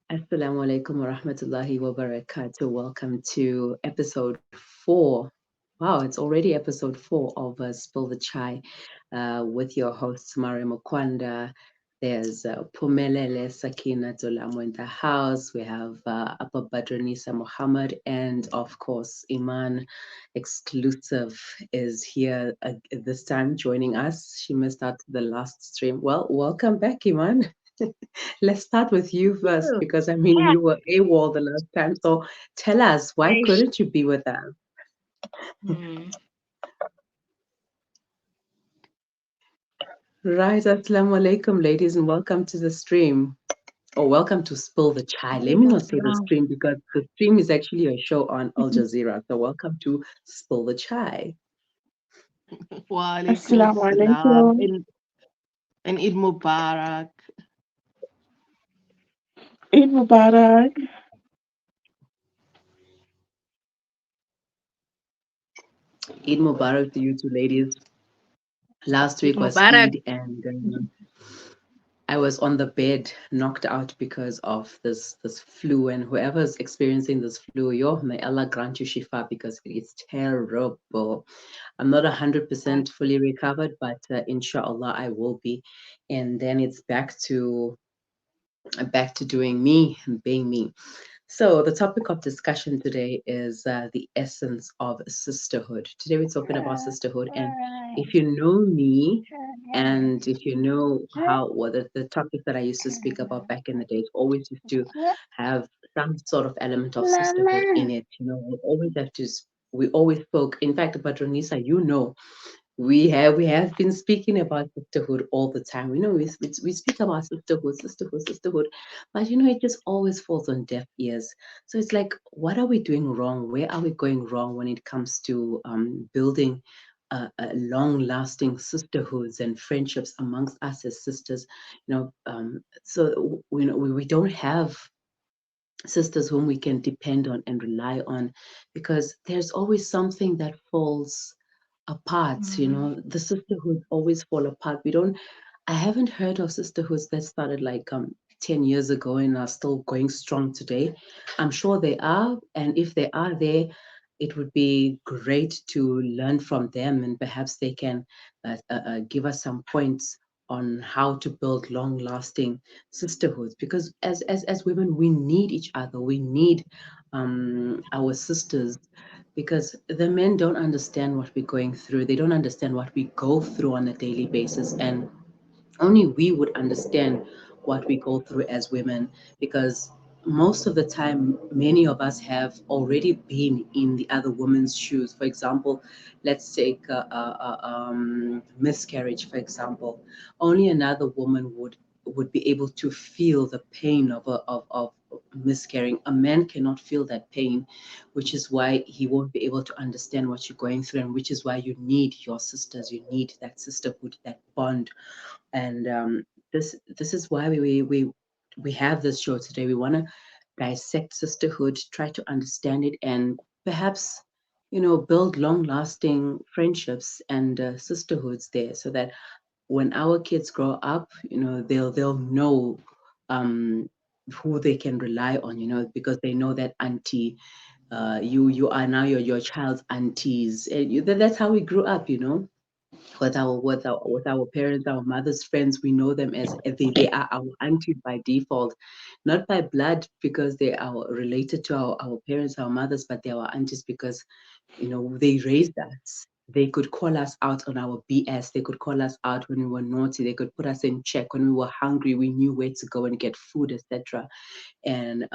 Assalamu alaikum wa rahmatullahi wa barakatuh. Welcome to episode 4. Wow, it's already episode 4 of Spill the Chai with your hosts, Maria Mokwanda. There's Pumelele Sakina Dolamo in the house. We have Abba Badranisa Muhammad, and of course, Iman Exclusive is here this time joining us. She missed out the last stream. Well, welcome back, Iman. Let's start with you first Oh, because I mean yeah. you were AWOL the last time. So tell us, why I, couldn't you be with us? hmm. Right, assalamu alaikum, ladies, and welcome to the stream. Or welcome to Spill the Chai. Let me Alaikum not say the salam. stream because the stream is actually a show on Al Jazeera. So welcome to Spill the Chai. Wa alaikum Assalamu salam alaikum. and Eid Mubarak. Eid Mubarak. Eid Mubarak to you two ladies. Last Eid week was Mubarak. Eid, and I was on the bed, knocked out because of this flu, and whoever's experiencing this flu, yo, may Allah grant you shifa because it is terrible. I'm not 100% fully recovered, but inshallah I will be, and then it's back to doing me and being me. So, the topic of discussion today is the essence of sisterhood. Today, we're talking about sisterhood. And if you know me, and if you know how, what the topic that I used to speak about back in the days, always used to have some sort of element of sisterhood in it. You know, we always have to, we always spoke. In fact, Patronisa, you know, we have been speaking about sisterhood all the time. We know we speak about sisterhood, but you know it just always falls on deaf ears. So it's like, what are we doing wrong? Where are we going wrong when it comes to building long-lasting sisterhoods and friendships amongst us as sisters? You know, so we don't have sisters whom we can depend on and rely on, because there's always something that falls apart. You Hmm. know, the sisterhoods always fall apart. I haven't heard of sisterhoods that started like 10 years ago and are still going strong today. I'm sure they are, and if they are there, it would be great to learn from them, and perhaps they can give us some points on how to build long lasting sisterhoods, because as women we need each other. We need our sisters, because the men don't understand what we're going through. They don't understand what we go through on a daily basis, and only we would understand what we go through as women, because most of the time many of us have already been in the other woman's shoes. For example, let's take a miscarriage, for example. Only another woman would be able to feel the pain of miscarrying. A man cannot feel that pain, which is why he won't be able to understand what you're going through, and which is why you need your sisters. You need that sisterhood, that bond. And this is why we have this show today. We want to dissect sisterhood, try to understand it, and perhaps, you know, build long lasting friendships and sisterhoods there, so that when our kids grow up, you know, they'll know um who they can rely on, you know, because they know that auntie, you are now your child's aunties. And that's how we grew up, you know, with our parents, our mothers' friends. We know them as they are our aunties by default, not by blood because they are related to our parents, our mothers, but they are our aunties because, you know, they raised us. They could call us out on our BS. They could call us out when we were naughty. They could put us in check when we were hungry. We knew where to go and get food, etc. And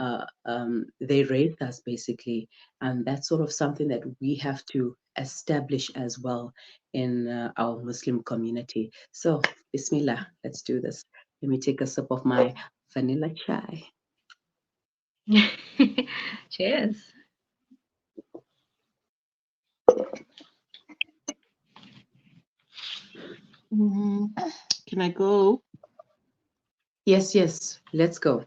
they raised us basically, and that's sort of something that we have to establish as well in our Muslim community. So, Bismillah, let's do this. Let me take a sip of my vanilla chai. Cheers. Mhm. Can I go? Yes, yes, let's go.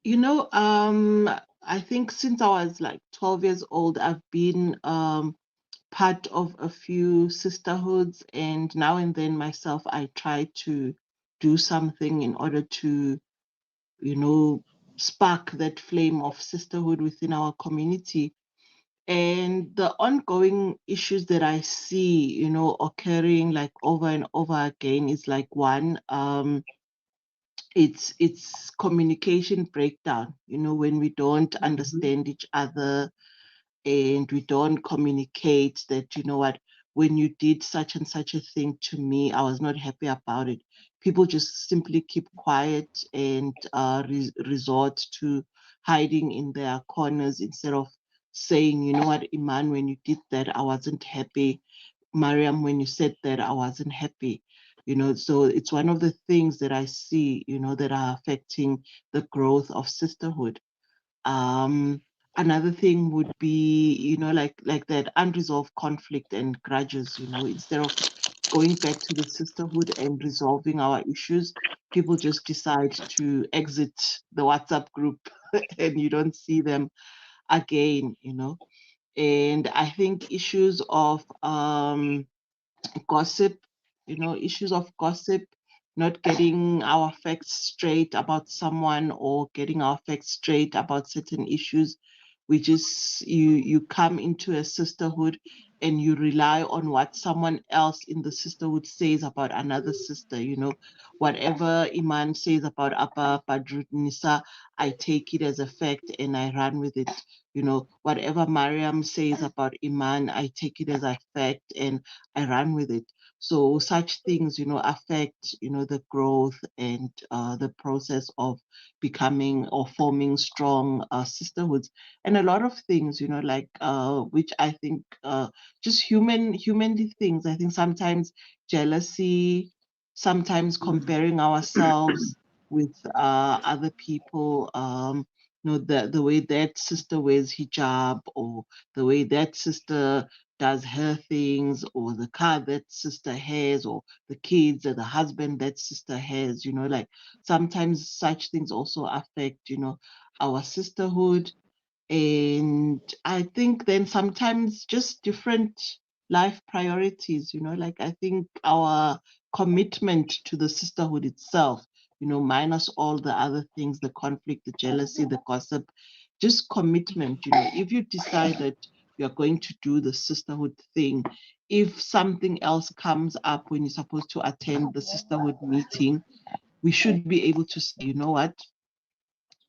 You know, I think since I was like 12 years old, I've been part of a few sisterhoods, and now and then myself, I try to do something in order to, you know, spark that flame of sisterhood within our community. And the ongoing issues that I see, occurring like over and over again is like one, it's communication breakdown, when we don't understand each other and we don't communicate that, what, when you did such and such a thing to me, I was not happy about it. People just simply keep quiet and resort to hiding in their corners instead of saying, what, Iman, when you did that, I wasn't happy. Mariam, when you said that, I wasn't happy. So it's one of the things that I see, that are affecting the growth of sisterhood. um Another thing would be, like that unresolved conflict and grudges. Instead of going back to the sisterhood and resolving our issues, people just decide to exit the WhatsApp group and you don't see them again. And I think issues of gossip, issues of gossip, not getting our facts straight about someone or getting our facts straight about certain issues. We just, you come into a sisterhood and you rely on what someone else in the sisterhood says about another sister. Whatever Iman says about Abba Badrunisa, I take it as a fact and I run with it. Whatever Mariam says about Iman, I take it as a fact and I run with it. So such things, affect, the growth and the process of becoming or forming strong sisterhoods. And a lot of things, like which I think just humanly things. I think sometimes jealousy, sometimes comparing ourselves with other people. The way that sister wears hijab, or the way that sister does her things, or the car that sister has, or the kids or the husband that sister has. Like sometimes such things also affect, our sisterhood. And I think then sometimes just different life priorities. Like I think our commitment to the sisterhood itself, minus all the other things, the conflict, the jealousy, the gossip, just commitment. If you decide that you're going to do the sisterhood thing, if something else comes up when you're supposed to attend the sisterhood meeting, we should be able to say, you know what,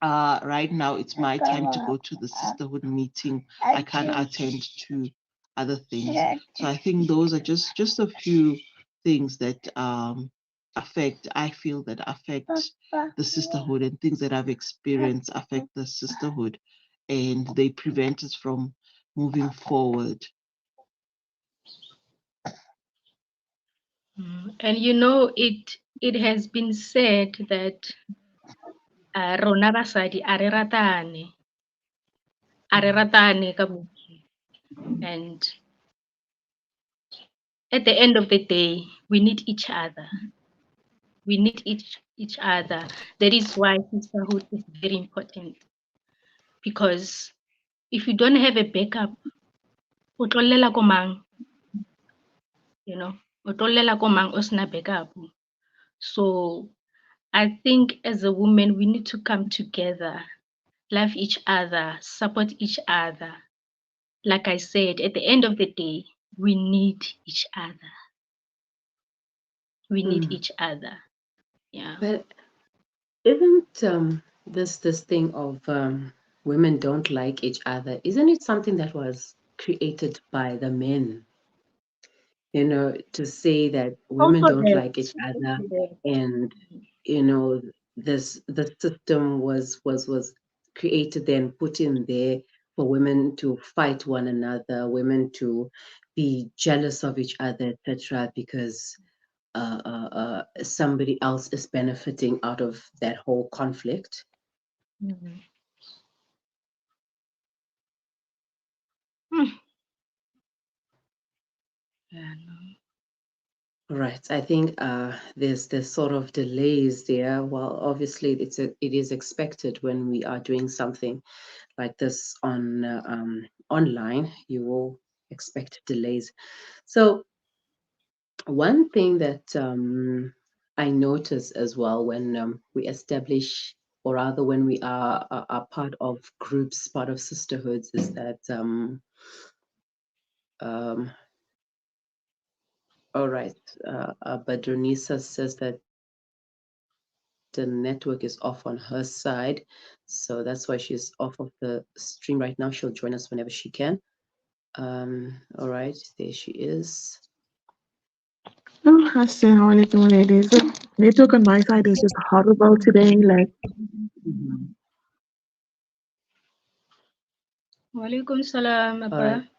right now it's my time to go to the sisterhood meeting. I can't attend to other things. So I think those are just a few things that I feel that affect the sisterhood, and things that I've experienced affect the sisterhood, and they prevent us from moving forward. And it has been said that rona basadi a re ratane ka bontsi. And at the end of the day, we need each other. We need each other. That is why sisterhood is very important. Because if you don't have a backup, o tlo llela ko mang, o tlo llela ko mang o sena backup. So I think as a woman, we need to come together, love each other, support each other. Like I said, at the end of the day, we need each other. We need each other. Yeah. But isn't this thing of women don't like each other, isn't it something that was created by the men? To say that women Also don't that. like each other, Also that. and you know the system was created then, put in there for women to fight one another, women to be jealous of each other, etc., because somebody else is benefiting out of that whole conflict. Mhm. Hmm. Yeah, no. Right. I think there's sort of delays there. Well, obviously it is expected when we are doing something like this on online. You will expect delays. So one thing that I notice as well when we establish or rather when we are part of groups, part of sisterhoods, is that um, all right. But Donisa says that the network is off on her side, so that's why she's off of the stream right now. She'll join us whenever she can. All right, there she is. Oh, assalamu alaikum, ladies. Network on my side is just horrible today. Like, Mhm. Walaikum salam, All right. Abba.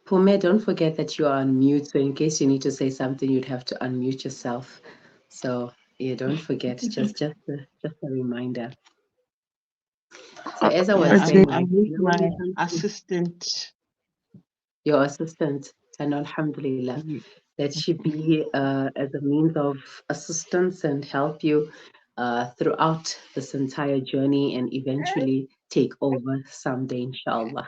Pume, don't forget that you are on mute, so in case you need to say something, you'd have to unmute yourself. So yeah, don't forget. Just a reminder. So as I was Yeah, okay. saying, I'm like, with you know, when my it comes to assistant. your assistant, and alhamdulillah, Mm, that she be as a means of assistance and help you throughout this entire journey and eventually take over someday, inshallah.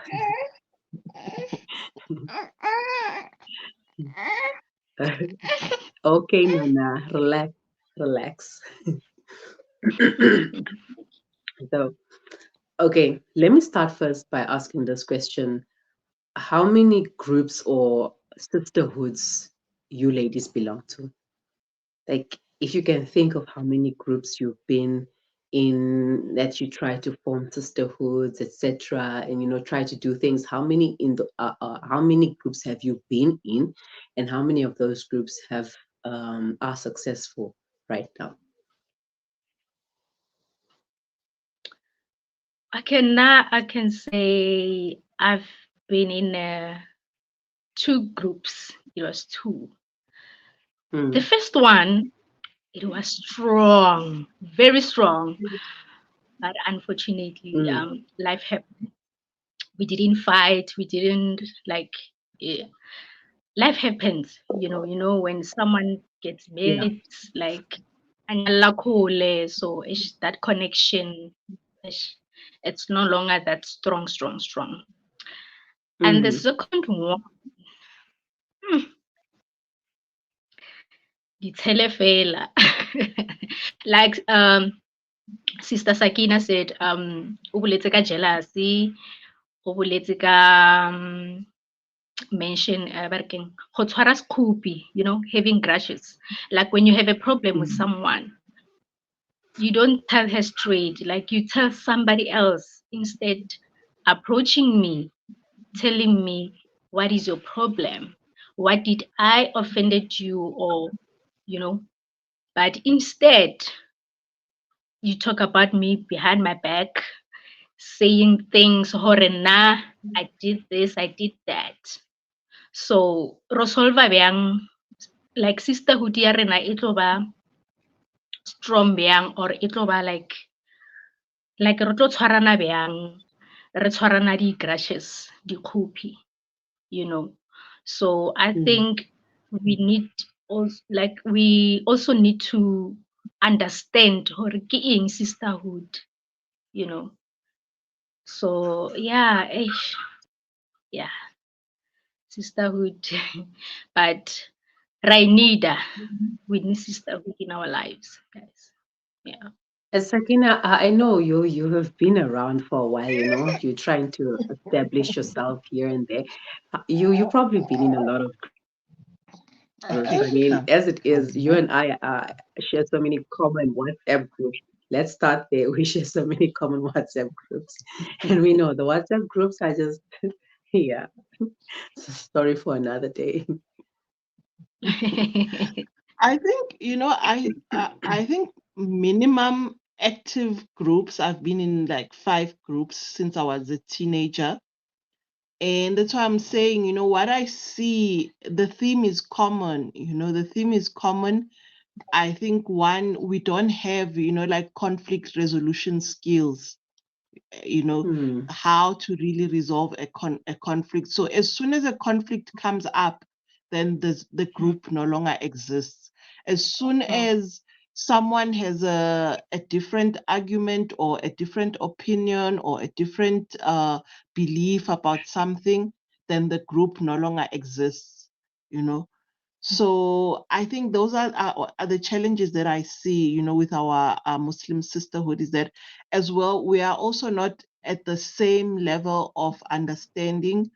Okay, Nana, relax, relax. So, okay, let me start first by asking this question. How many groups or sisterhoods you ladies belong to? Like, if you can think of how many groups you've been in, that you try to form sisterhoods, etc., and try to do things. How many groups have you been in, and how many of those groups have are successful right now? I can say I've been in two groups. It was two. The Mm, first one, it was strong, very strong, but unfortunately, mm, life happened. We didn't fight. We didn't like. eh, Life happens. When someone gets yeah. married, it's like anyala khole, so that connection, ish, it's no longer that strong, strong, strong. And the Mm, second one, hmm, ditshele fela. Like Sister Sakina said, o boletse ka jealousy, o boletse ka mention ba re keng, go tshwara sekhupi, having grudges. Like when you have a problem with mm, someone, you don't tell her straight, like you tell somebody else instead, approaching me, telling me what is your problem, what did I offended you, or you know but instead you talk about me behind my back, saying things horena, I did this, I did that. So rosolva bjang, like sisterhood ya rena e tlo ba strong bjang, or e tlo ba like re tlo tshwarana bjang, re tshwarana di-grudges, di-copy, you know. So I mm. think we also need to understand hore ke eng sisterhood, you know. So yeah, yeah, sisterhood. But we need sisterhood in our lives, guys. Yeah. Sakina, I know you have been around for a while, you're trying to establish yourself here and there. You probably been in a lot of groups. I mean, as it is, you and I share so many common WhatsApp groups. Let's start there. We share so many common WhatsApp groups. And we know the WhatsApp groups are just, yeah, it's a story for another day. I think, I think minimum active groups, I've been in like 5 groups since I was a teenager. And that's why I'm saying, what I see, the theme is common. The theme is common. I think one, we don't have, like conflict resolution skills, you know, Hmm. how to really resolve a conflict. So as soon as a conflict comes up, then the group no longer exists. As soon Oh, as someone has a different argument or a different opinion or a different belief about something, then the group no longer exists, you know. So I think those are the challenges that I see, with our Muslim sisterhood, is that as well, we are also not at the same level of understanding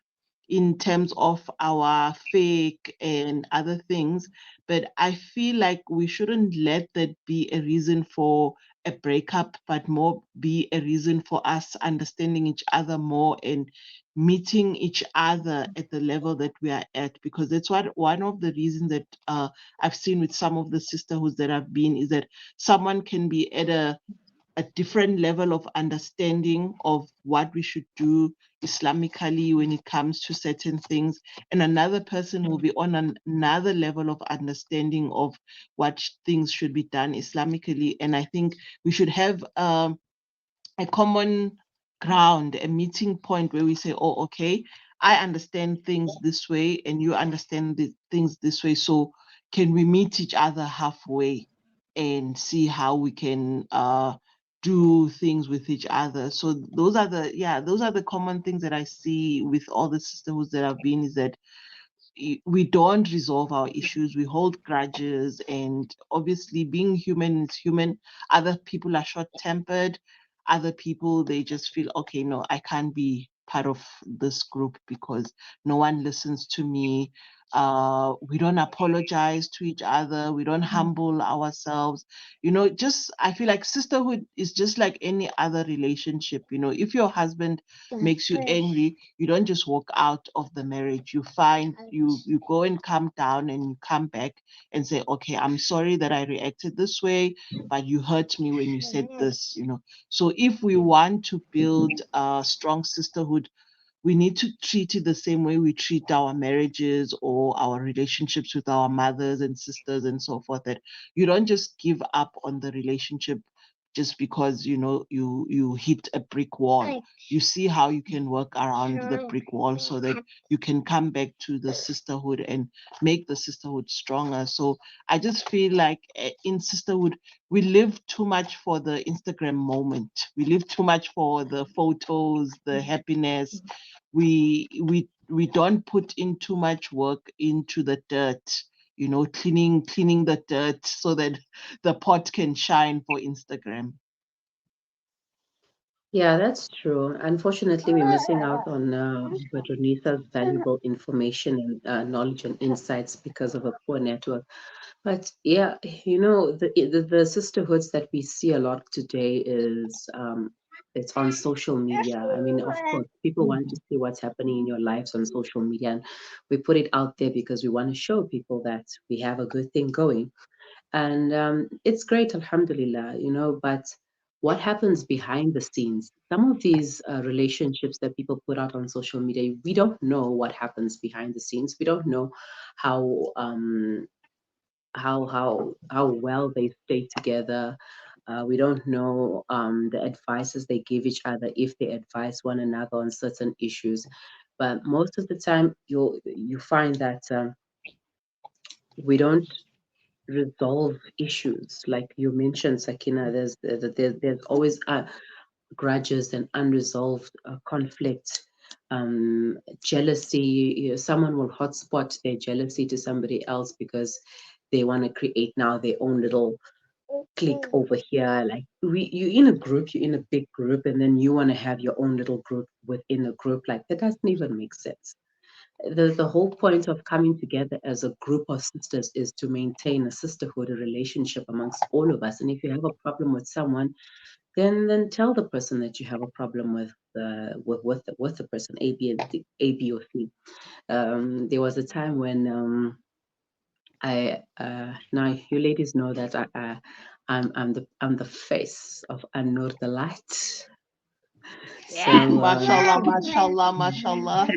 in terms of our fake and other things. But I feel like we shouldn't let that be a reason for a breakup, but more be a reason for us understanding each other more and meeting each other at the level that we are at. Because that's what one of the reasons that I've seen with some of the sisterhoods that I've been, is that someone can be at a different level of understanding of what we should do Islamically when it comes to certain things, and another person will be on another level of understanding of what things should be done Islamically. And I think we should have a common ground, a meeting point where we say, oh, okay, I understand things this way and you understand the things this way. So can we meet each other halfway and see how we can do things with each other? So those are the common things that I see with all the sisterhoods that I've been, is that we don't resolve our issues, we hold grudges, and obviously being human is human. Other people are short tempered, other people, they just feel, okay, no, I can't be part of this group because no one listens to me. We don't apologize to each other, we don't humble ourselves. Just, I feel like sisterhood is just like any other relationship. If your husband makes you angry, you don't just walk out of the marriage. You go and calm down and you come back and say, okay, I'm sorry that I reacted this way, but you hurt me when you said this. So if we want to build a strong sisterhood, we need to treat it the same way we treat our marriages or our relationships with our mothers and sisters and so forth. That you don't just give up on the relationship just because you hit a brick wall. You see how you can work around the brick wall so that you can come back to the sisterhood and make the sisterhood stronger. So I just feel like in sisterhood, we live too much for the Instagram moment. We live too much for the photos, the happiness. We don't put in too much work into the dirt, cleaning the dirt so that the pot can shine for Instagram. Yeah, that's true. Unfortunately, we're missing out on Badronisa's valuable information and knowledge and insights because of a poor network. But yeah, the sisterhoods that we see a lot today is it's on social media. I mean, of course, people want to see what's happening in your lives on social media, and we put it out there because we want to show people that we have a good thing going. And it's great, alhamdulillah, but what happens behind the scenes? Some of these relationships that people put out on social media, we don't know what happens behind the scenes. We don't know how how well they stay together. We don't know the advices they give each other, if they advise one another on certain issues. But most of the time, you find that we don't resolve issues. Like you mentioned, Sakina, there's always grudges and unresolved conflicts, jealousy. Someone will hotspot their jealousy to somebody else because they want to create now their own little clique over here. Like you're in a group, you're in a big group, and then you want to have your own little group within a group. Like that doesn't even make sense. The whole point of coming together as a group of sisters is to maintain a sisterhood, a relationship amongst all of us. And if you have a problem with someone, then tell the person that you have a problem with the person, A, B, or C. There was a time when I now you ladies know that I'm the face of Anur the light. Yeah. So Mashallah, mashallah, mashallah.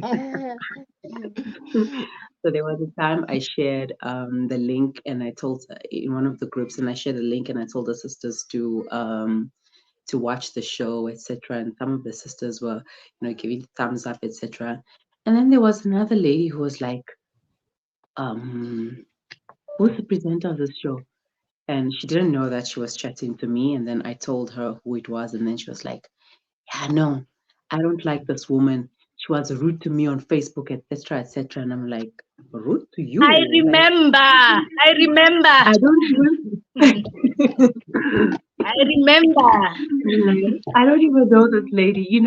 so there was a time I shared the link, and I told in one of the groups, and I shared the link, and I told the sisters to watch the show, etc. And some of the sisters were, giving thumbs up, etc. And then there was another lady who was like, "Who's the presenter of this show?" And she didn't know that she was chatting to me. And then I told her who it was, and then she was like, "Yeah, no, I don't like this woman. she was rude to me on Facebook, etc., etc. And I'm like, rude to you? I Like, remember. I remember. I don't even. I remember. I don't even know this lady.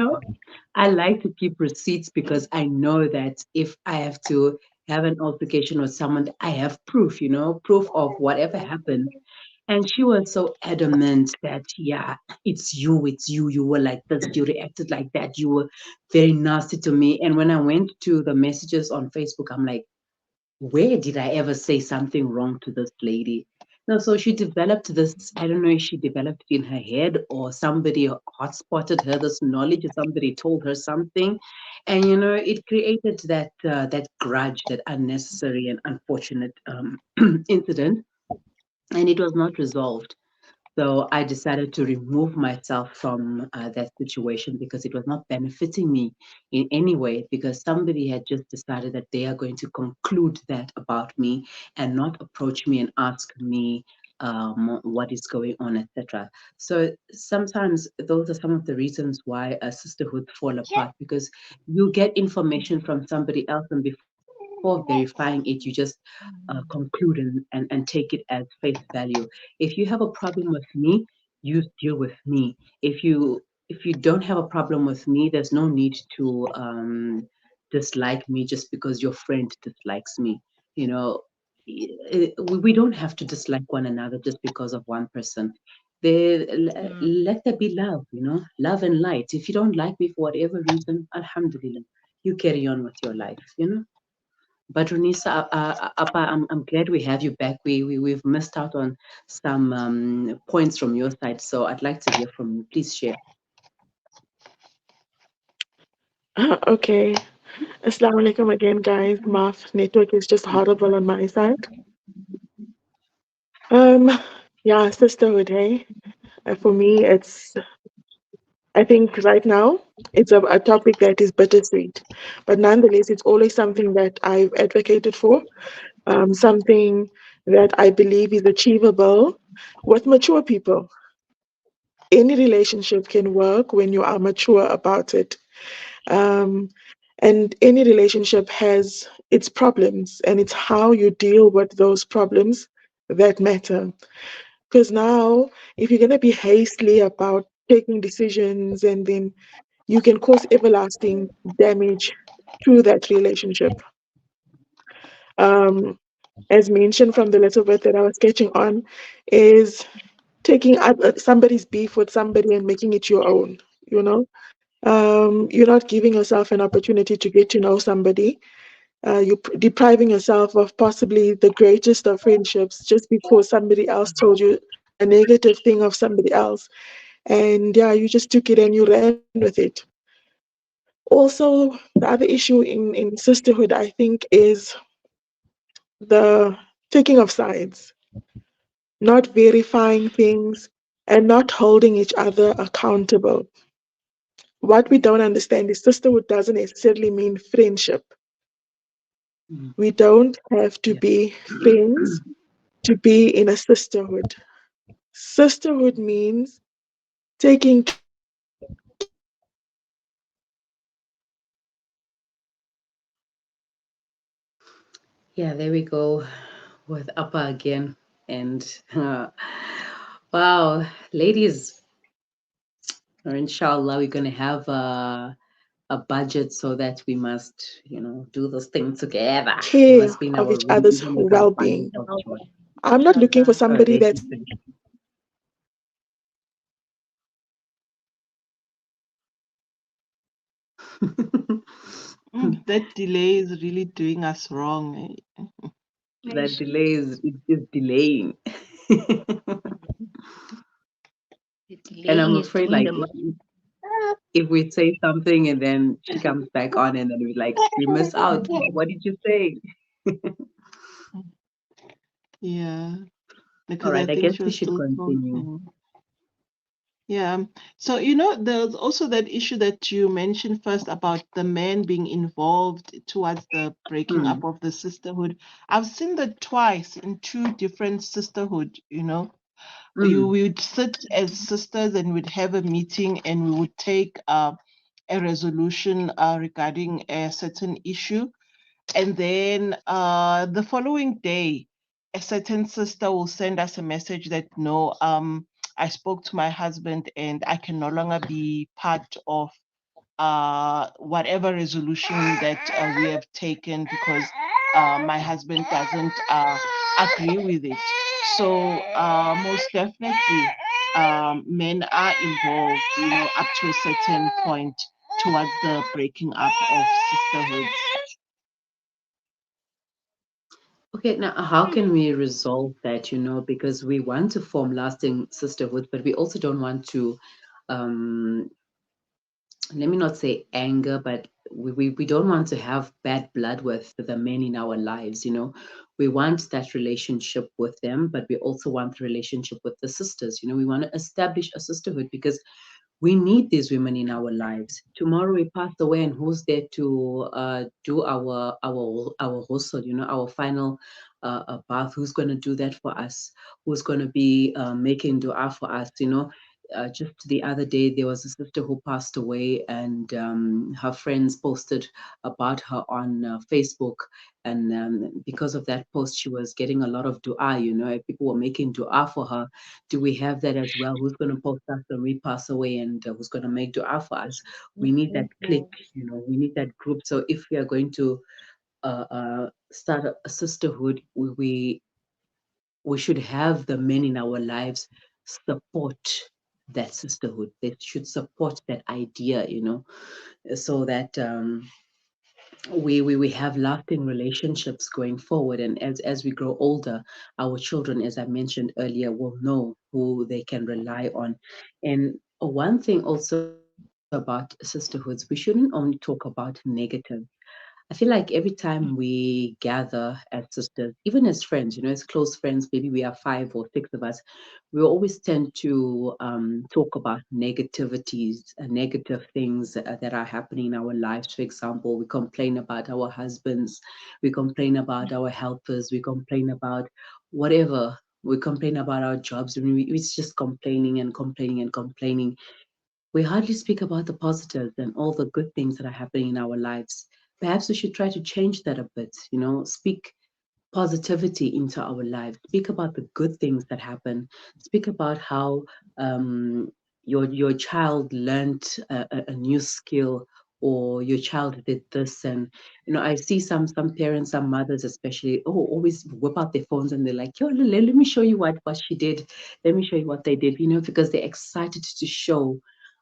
I like to keep receipts because I know that if I have to have an altercation with someone, I have proof, proof of whatever happened. And she was so adamant that, yeah, it's you. You were like this, you reacted like that, you were very nasty to me. And when I went to the messages on Facebook, I'm like, where did I ever say something wrong to this lady? No, so she developed this. I don't know if she developed it in her head or somebody hotspotted her this knowledge or somebody told her something. And, it created that grudge, that unnecessary and unfortunate incident. And it was not resolved. So I decided to remove myself from that situation because it was not benefiting me in any way. Because somebody had just decided that they are going to conclude that about me and not approach me and ask me what is going on, etc. So sometimes those are some of the reasons why a sisterhood fall apart, because you get information from somebody else, and before verifying it, you just conclude and take it as face value. If you have a problem with me, you deal with me. If you don't have a problem with me, there's no need to dislike me just because your friend dislikes me. You know, we don't have to dislike one another just because of one person. Mm. Let there be love, love and light. If you don't like me for whatever reason, Alhamdulillah, you carry on with your life. But Runisa, Appa, I'm glad we have you back. We've missed out on some points from your side, so I'd like to hear from you. Please share. Okay. Assalamu alaikum again, guys. Math network is just horrible on my side. Um, yeah, sisterhood, hey. For me, I think right now, it's a topic that is bittersweet. But nonetheless, it's always something that I've advocated for, something that I believe is achievable with mature people. Any relationship can work when you are mature about it. Um, and any relationship has its problems, and it's how you deal with those problems that matter. Because now, if you're going to be hastily about taking decisions, and then you can cause everlasting damage to that relationship. Um, as mentioned from the little bit that I was sketching on, is taking somebody's beef with somebody and making it your own, you know? You're not giving yourself an opportunity to get to know somebody. You're depriving yourself of possibly the greatest of friendships just because somebody else told you a negative thing of somebody else. And yeah, you just took it and you ran with it. Also, the other issue in sisterhood, I think, is the taking of sides, not verifying things, and not holding each other accountable. What we don't understand is sisterhood doesn't necessarily mean friendship. Mm, We don't have to yeah. be friends to be in a sisterhood. Sisterhood means taking care of each other, Yeah, there we go with Appa again. And wow, ladies, inshallah, we're going to have a budget so that we must, do this thing together. You must be in our room, other's even with our well bundles being. of joy. I'm not looking for Inshallah. somebody that's Alaikum salam. That delay is really doing us wrong. That Yes. delay is delaying. The And I'm delaying is afraid, doing like, the if we say something and then she comes back on and then we like, we miss out. What did you say? Yeah, All because I right, I think guess she we was should still continue. talking. Yeah. So, there's also that issue that you mentioned first about the men being involved towards the breaking Hmm. up of the sisterhood. I've seen that twice in two different sisterhood. Hmm. We would sit as sisters and we'd have a meeting and we would take a resolution regarding a certain issue. And then the following day, a certain sister will send us a message that no, I spoke to my husband and I can no longer be part of whatever resolution that we have taken because my husband doesn't agree with it. So most definitely, men are involved, up to a certain point towards the breaking up of sisterhoods. Okay, now how can we resolve that, because we want to form lasting sisterhood, but we also don't want to, um, let me not say anger, but we don't want to have bad blood with the men in our lives, We want that relationship with them, but we also want the relationship with the sisters. We want to establish a sisterhood because we need these women in our lives. Tomorrow we pass away, and who's there to do our ghusl, our final bath? Who's going to do that for us? Who's going to be making dua for us? Just the other day, there was a sister who passed away, and her friends posted about her on Facebook. And because of that post, she was getting a lot of dua. People were making dua for her. Do we have that as well? Who's going to post us when we pass away, and who's going to make dua for us? We need that click, we need that group. So if we are going to start a sisterhood, we should have the men in our lives support that sisterhood. They should support that idea, so that we have lasting relationships going forward. And as we grow older, our children, as I mentioned earlier, will know who they can rely on. And one thing also about sisterhoods, we shouldn't only talk about negative. I feel like every time we gather as sisters, even as friends, as close friends, maybe we are 5 or 6 of us, we always tend to talk about negativities, negative things that are happening in our lives. For example, we complain about our husbands, we complain about our helpers, we complain about whatever. We complain about our jobs. It's just complaining and complaining and complaining. We hardly speak about the positives and all the good things that are happening in our lives. Perhaps we should try to change that a bit, speak positivity into our lives. Speak about the good things that happen. Speak about how um, your child learned a new skill, or your child did this. And I see some parents, some mothers especially, always whip out their phones and they're like, yo, let me show you what she did. Let me show you what they did. Because they're excited to show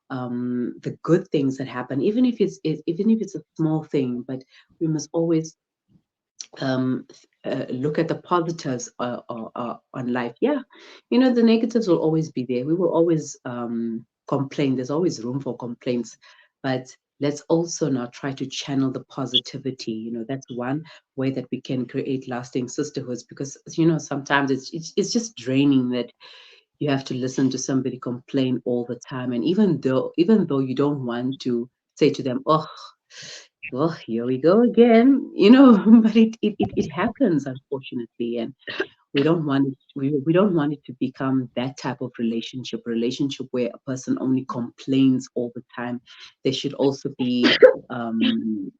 the good things that happen, even if it's a small thing. But we must always um, look at the positives on life. Yeah, the negatives will always be there. We will always complain. There's always room for complaints, but let's also now try to channel the positivity. That's one way that we can create lasting sisterhoods, because sometimes it's just draining that you have to listen to somebody complain all the time. And even though you don't want to say to them, oh, well, here we go again, but it happens, unfortunately. And we don't want it to become that type of relationship where a person only complains all the time. They should also be um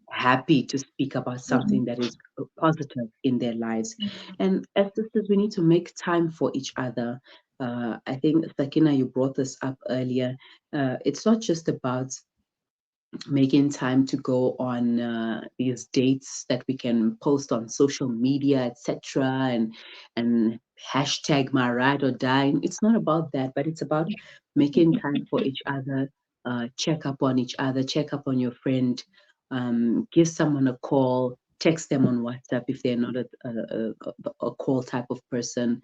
happy to speak about something that is positive in their lives. And as sisters, we need to make time for each other. I think, Sakina, you brought this up earlier. It's not just about making time to go on these dates that we can post on social media, etc., and hashtag my ride or die. It's not about that, but it's about making time for each other, check up on each other, check up on your friend, give someone a call, text them on WhatsApp if they're not a call type of person.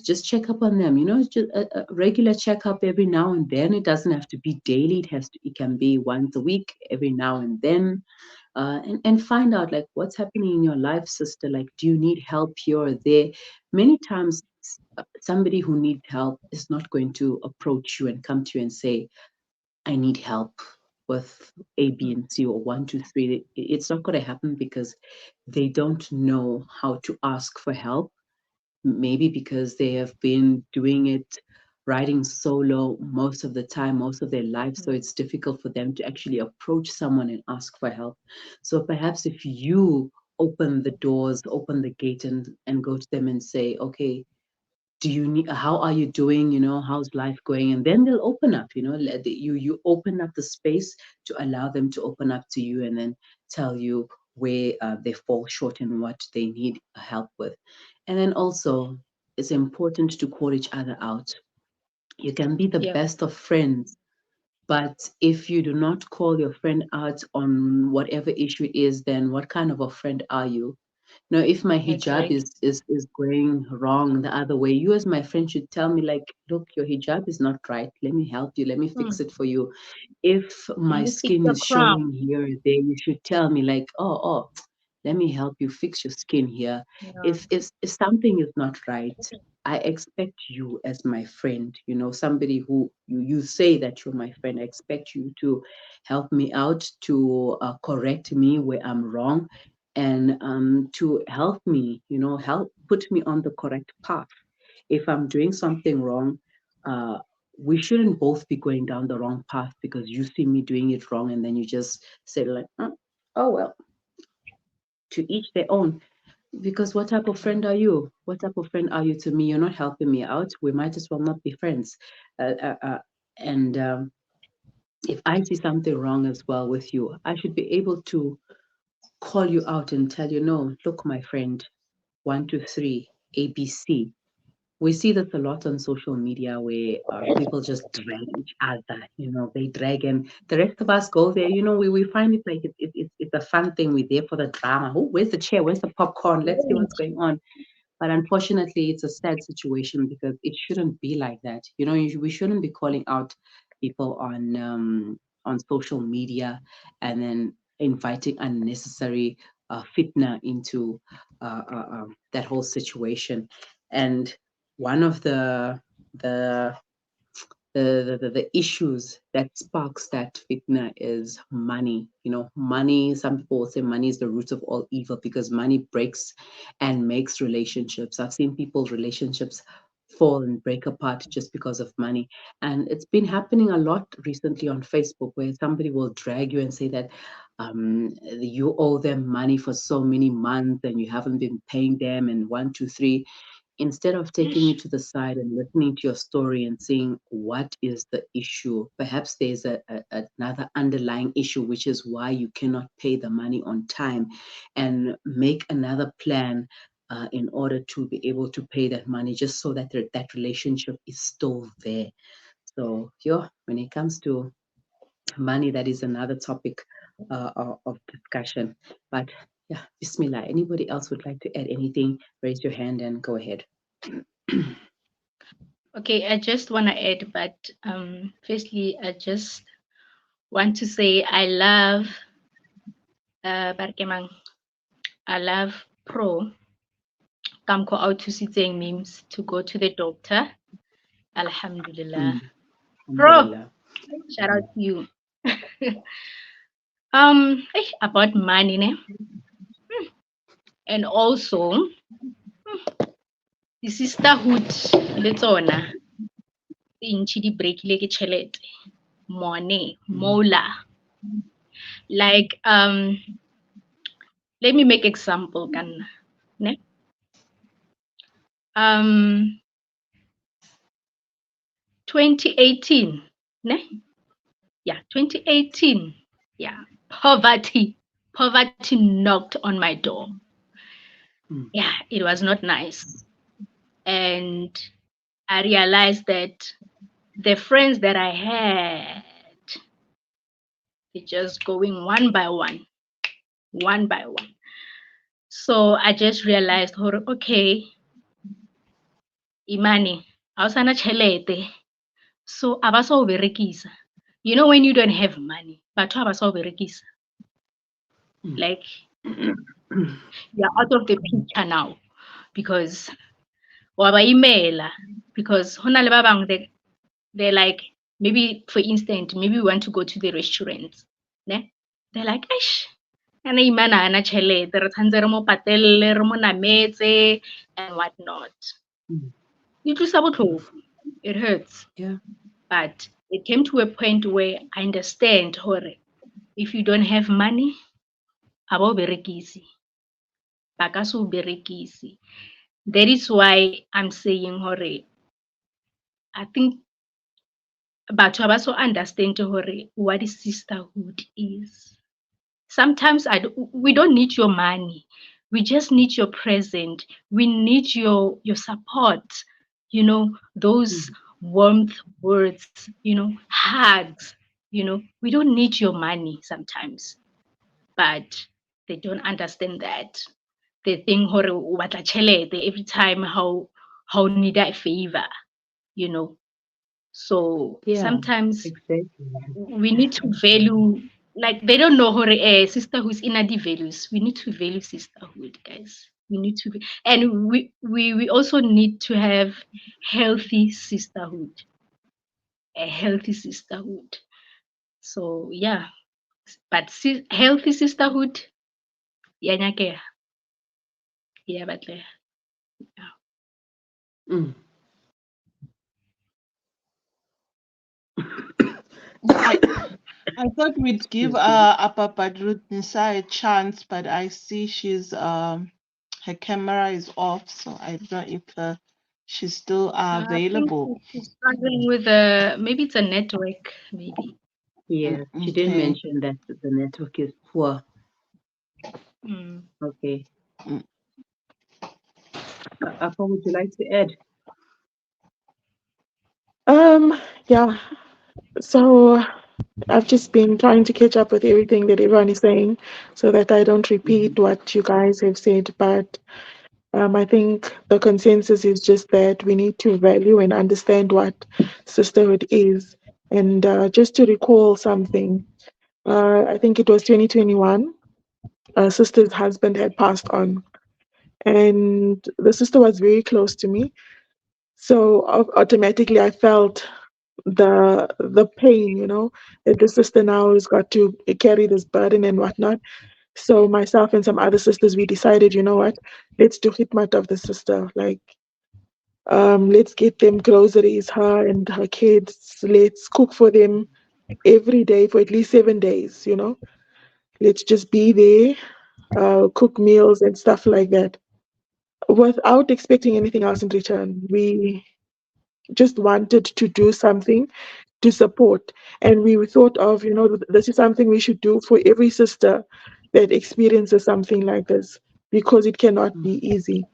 Just check up on them. Just a regular checkup every now and then. It doesn't have to be daily. It can be once a week, every now and then, and find out like what's happening in your life, sister. Like, do you need help here or there? Many times, somebody who needs help is not going to approach you and come to you and say, "I need help with A, B, and C, or 1, 2, 3." It's not going to happen because they don't know how to ask for help. Maybe because they have been doing it riding solo most of the time, most of their life. So it's difficult for them to actually approach someone and ask for help. So perhaps if you open the doors, open the gate, and go to them and say, okay, do you need, how are you doing, how's life going, and then they'll open up, you open up the space to allow them to open up to you, and then tell you where they fall short and what they need help with. And then also, it's important to call each other out. You can be the Yeah, best of friends, but if you do not call your friend out on whatever issue it is, then what kind of a friend are you? No, if my hijab exactly. is going wrong the other way, you as my friend should tell me, like, look, your hijab is not right. Let me help you. Let me Hmm. fix it for you. If Let my me fix skin your is crown. showing here or there, you should tell me, like, oh, let me help you fix your skin here. Yeah. If something is not right, I expect you as my friend, somebody who you say that you're my friend. I expect you to help me out, to correct me where I'm wrong, and to help me, help put me on the correct path. If I'm doing something wrong, uh, we shouldn't both be going down the wrong path because you see me doing it wrong and then you just say, like, oh well, to each their own. Because what type of friend are you? What type of friend are you to me? You're not helping me out. We might as well not be friends. Uh, uh, uh, and if I see something wrong as well with you, I should be able to call you out and tell you, no, look, my friend, one, two, three, ABC. We see this a lot on social media where people just drag each other, they drag, and the rest of us go there. We find it like it's a fun thing. We're there for the drama. Oh, where's the chair? Where's the popcorn? Let's see what's going on. But unfortunately, it's a sad situation because it shouldn't be like that. We shouldn't be calling out people on social media and then inviting unnecessary fitna into that whole situation. And one of the the issues that sparks that fitna is money. Money, some people will say money is the root of all evil because money breaks and makes relationships. I've seen people's relationships fall and break apart just because of money. And it's been happening a lot recently on Facebook where somebody will drag you and say that you owe them money for so many months and you haven't been paying them, and one, two, three, instead of taking you to the side and listening to your story and seeing what is the issue. Perhaps there's another underlying issue, which is why you cannot pay the money on time, and make another plan in order to be able to pay that money, just so that that relationship is still there. So, yeah, when it comes to money, that is another topic of discussion. But yeah, Bismillah. Anybody else would like to add anything? Raise your hand and go ahead. Okay, I just want to add, but firstly, I just want to say I love Barkemang. I love Pro. Kamko out to sitting memes to go to the doctor. Alhamdulillah. Pro, Alhamdulillah. shout out to you. About money, ne? And also the sisterhood le tsona tse ntšhi di breakile ke tšhelete money mola, like let me make example ka nna, ne? 2018, ne? Yeah, 2018. Yeah, poverty knocked on my door. Yeah, it was not nice. And I realized that the friends that I had, they're just going one by one, one by one. So I just realized, okay, imani, awusana chelete. So abaso berekisa. You know when you don't have money, batho abaso berekisa. Like you're out of the picture now because waba emaila, because hona le ba bang they're like, maybe for instance, maybe we want to go to the restaurant, ne? They're like, eish, ana imana ana chelete, re tshwantse re mo patelle, re mo nametse and whatnot. Di tlosa botlhoko. It hurts. Yeah. But it came to a point where I understand, hore, if you don't have money, abo berekisi, bakaso berekisi. That is why I'm saying, hore, I think batho ba so understand hore what is sisterhood is. Sometimes we don't need your money. We just need your present. We need your support. Those Mm. warmth words. Hugs. We don't need your money sometimes, but they don't understand that. They think hore o batla tjhelete every time how need a favor. You know. So Yeah, sometimes exactly. we need to value, like they don't know how sisterhood in the values. We need to value sisterhood, guys. We need to be, and we also need to have healthy sisterhood, a healthy sisterhood. So yeah, but healthy sisterhood, yeah, nyakea, yeah, but yeah. Mm. Yeah, I thought we'd give Excuse me. Apa Badrut Nisa a chance, but I see she's her camera is off, so I don't know if she's still I think available. she's struggling with maybe it's a network, maybe. Yeah, she didn't Okay. mention that the network is poor. Mm. Okay. Mm. Apa, would you like to add? Um, yeah. So I've just been trying to catch up with everything that everyone is saying so that I don't Mm-hmm. repeat what you guys have said. But I think the consensus is just that we need to value and understand what sisterhood is. And just to recall something, I think it was 2021, a sister's husband had passed on. And the sister was very close to me. So automatically I felt the pain, that the sister now has got to carry this burden and whatnot. So myself and some other sisters, we decided, you know what, let's do khidmat of the sister. Like, let's get them groceries, her and her kids. Let's cook for them every day for at least 7 days. Let's just be there, cook meals and stuff like that, without expecting anything else in return. We just wanted to do something to support. And we thought of, this is something we should do for every sister that experiences something like this, because it cannot Mm. be easy.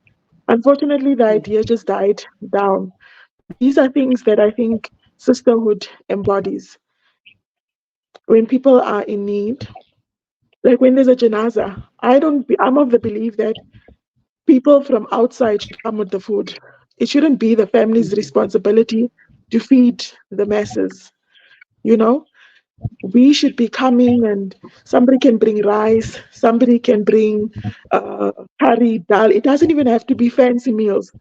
Unfortunately, the Yeah. idea just died down. But these are things that I think sisterhood embodies. When people are in need, like when there's a janaza, I'm of the belief that people from outside should come with the food. It shouldn't be the family's Mm-hmm. responsibility to feed the masses, you know? We should be coming, and somebody can bring rice, somebody can bring curry, dal. It doesn't even have to be fancy meals,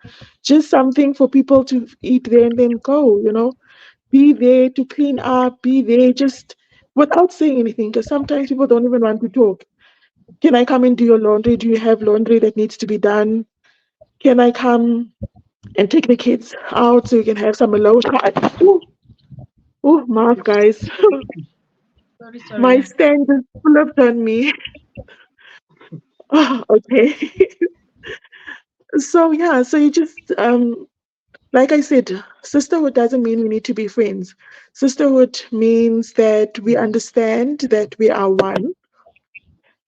just something for people to eat there and then go, be there to clean up, be there just without saying anything, because sometimes people don't even want to talk. Can I come and do your laundry? Do you have laundry that needs to be done? Can I come and take the kids out so you can have some alone time? Oh, maaf, guys. Sorry, sorry. My Yeah. stand is flipped on me. Oh, okay. So yeah, so you just like I said, sisterhood doesn't mean we need to be friends. Sisterhood means that we understand that we are one.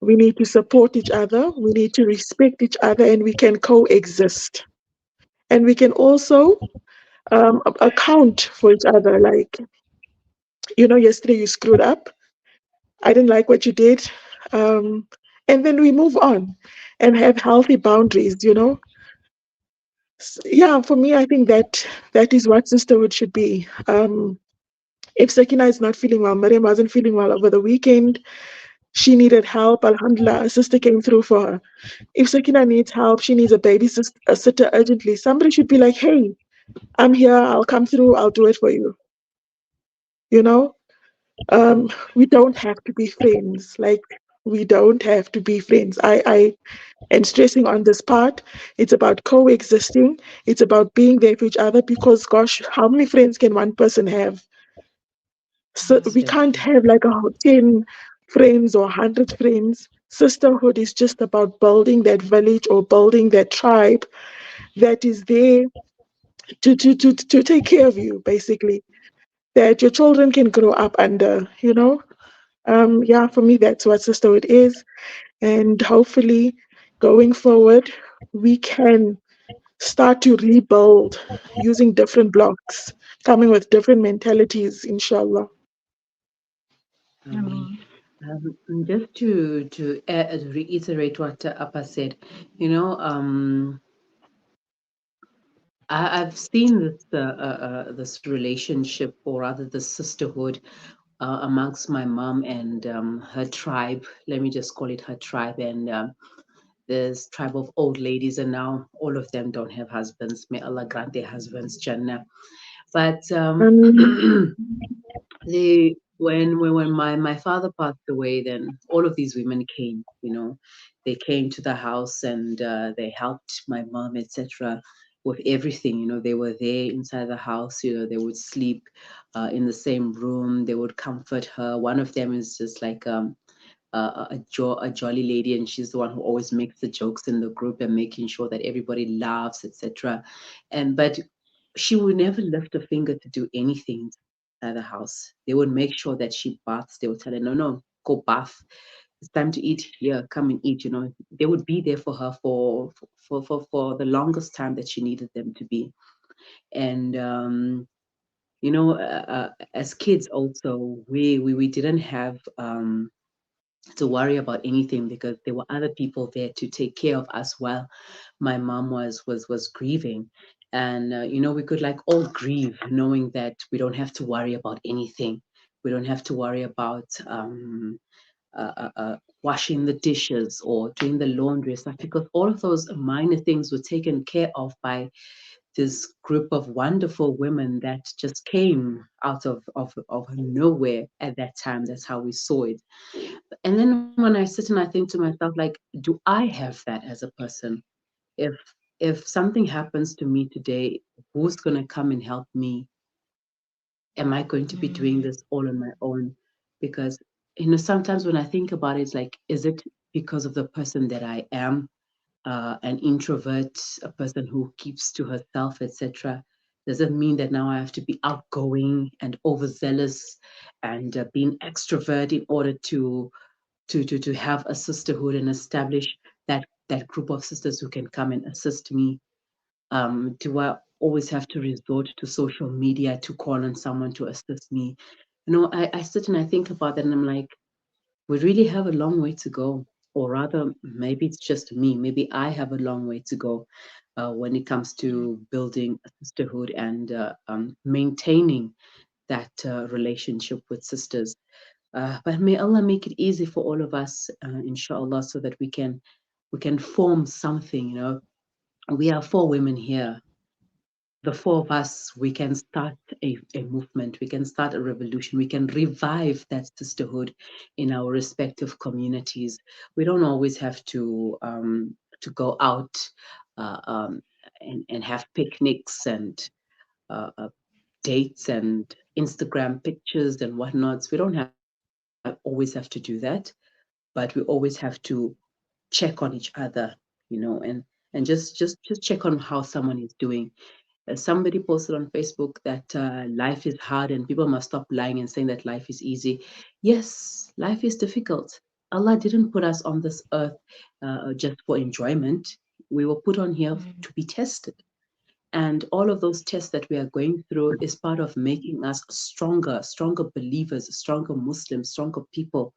We need to support each other. We need to respect each other, and we can coexist. And we can also account for each other. Like, yesterday you screwed up. I didn't like what you did. Um, and then we move on and have healthy boundaries, Yeah, for me, I think that is what sisterhood should be. If Sakina is not feeling well, Miriam wasn't feeling well over the weekend. She needed help. Alhamdulillah, a sister came through for her. If Sakina needs help, she needs a a sitter urgently. Somebody should be like, "Hey, I'm here. I'll come through. I'll do it for you." You know, we don't have to be friends. Like, We don't have to be friends. I and stressing on this part, it's about coexisting. It's about being there for each other because, gosh, how many friends can one person have? So Most we can't definitely. have like 10 friends or 100 friends. Sisterhood is just about building that village or building that tribe that is there to take care of you, basically, that your children can grow up under, you know? Yeah, for me, that's what sisterhood is. And hopefully, going forward, we can start to rebuild using different blocks, coming with different mentalities, inshallah. I Ameen. mean, Just to reiterate what Appa said, you know, I've seen this relationship, or rather the sisterhood, amongst my mom and her tribe. Let me just call it her tribe. And this tribe of old ladies, and now all of them don't have husbands. May Allah grant their husbands Jannah. But Um, when my father passed away, then all of these women came. They came to the house and they helped my mom, etc. With everything. They were there inside the house. They would sleep in the same room. They would comfort her. One of them is just like a jolly lady, and she's the one who always makes the jokes in the group and making sure that everybody laughs, etc. And but she would never lift a finger to do anything at the house. They would make sure that she baths. They would tell her, no, no, go bath. It's time to eat. Here, come and eat. They would be there for her for the longest time that she needed them to be. And as kids also, we didn't have to worry about anything because there were other people there to take care of us while my mom was grieving. And we could like all grieve knowing that we don't have to worry about anything. We don't have to worry about washing the dishes or doing the laundry and stuff, because all of those minor things were taken care of by this group of wonderful women that just came out of nowhere at that time. That's how we saw it. And then when I sit and I think to myself, like, do I have that as a person? If if something happens to me today, who's gonna come and help me? Am I going to be doing this all on my own? Because sometimes when I think about it, it's like, is it because of the person that I am, an introvert, a person who keeps to herself, etc.? Does it mean that now I have to be outgoing and overzealous and being extrovert in order to have a sisterhood and establish that group of sisters who can come and assist me? Do I always have to resort to social media to call on someone to assist me? I sit and I think about that and I'm like, we really have a long way to go. Or rather, maybe it's just me. Maybe I have a long way to go when it comes to building a sisterhood and maintaining that relationship with sisters. But may Allah make it easy for all of us, inshallah, so that we can form something. We are four women here. The four of us, we can start a movement. We can start a revolution. We can revive that sisterhood in our respective communities. We don't always have to go out uh, um, and have picnics and dates and Instagram pictures and whatnots. We don't always have to do that, but we always have to check on each other, and just check on how someone is doing. Somebody posted on Facebook that life is hard and people must stop lying and saying that life is easy. Yes, life is difficult. Allah didn't put us on this earth just for enjoyment. We were put on here to be tested. And all of those tests that we are going through is part of making us stronger believers, stronger Muslims, stronger people.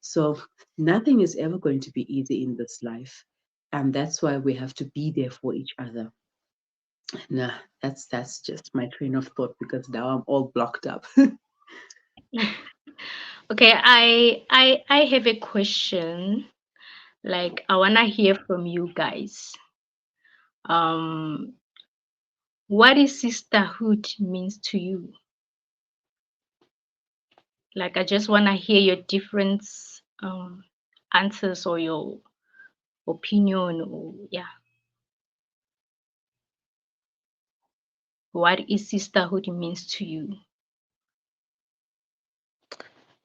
So nothing is ever going to be easy in this life. And that's why we have to be there for each other. Nah, that's just my train of thought because now I'm all blocked up. okay, I have a question. Like, I wanna hear from you guys. Um, what is sisterhood means to you? Like, I just wanna hear your different answers or your opinion, or yeah, what is sisterhood means to you.